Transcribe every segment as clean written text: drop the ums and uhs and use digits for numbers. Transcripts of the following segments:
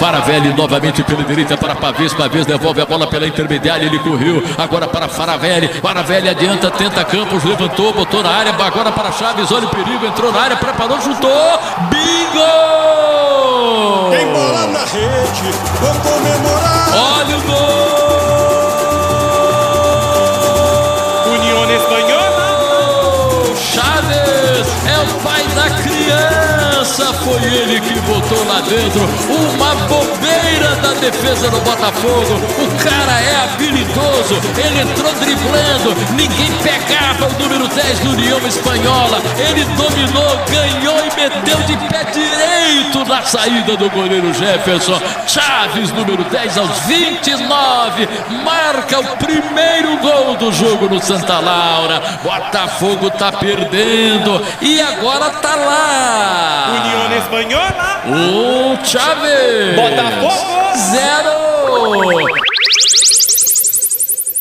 Faravelli novamente pela direita para Pavês. Pavês devolve a bola pela intermediária. Ele correu agora para Faravelli. Faravelli adianta, tenta Campos, levantou, botou na área. Agora para Chaves, olha o perigo, entrou na área, preparou, chutou. Bingo! Tem bola na rede, vou comemorar. Olha o gol! União Espanhola. Chaves é o pai da criança, foi ele que botou lá dentro. Uma bobeira da defesa do Botafogo. O cara é habilidoso, ele entrou driblando, ninguém pegava o número 10 do União Espanhola. Ele dominou, ganhou e meteu de pé direito na saída do goleiro Jefferson. Chaves, número 10, aos 29, marca o primeiro gol do jogo no Santa Laura. Botafogo tá perdendo e agora tá lá. União Espanhola. Chaves. Botafogo 0.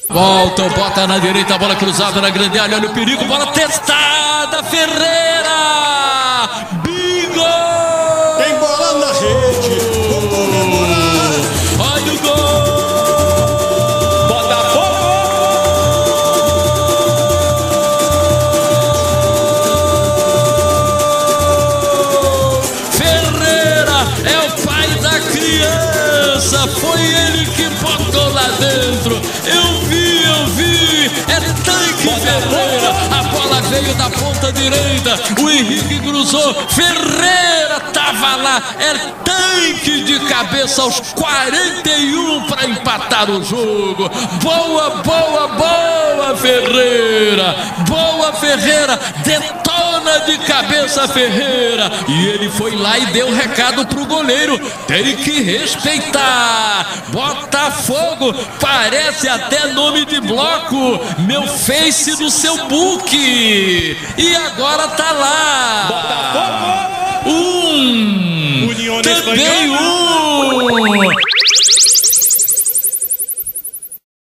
Volta, bota na direita, bola cruzada na grande área, olha o perigo, bola testada, Ferreira! Bingo! Tem bola na rede, vou comemorar. Olha o gol! Botafogo. Ferreira é o pai da criança, foi ele que botou lá dentro. Eu vi, é tanque Ferreira, a bola veio da ponta direita, o Henrique cruzou, Ferreira tava lá, é tanque de cabeça aos 41 para empatar o jogo. Boa Ferreira, boa Ferreira, detona de cabeça Ferreira, e ele foi lá e deu recado pro goleiro, tem que respeitar. Botafogo parece até nome de bloco, meu Face do seu book, e agora tá lá. Botafogo. União Espanhola. Também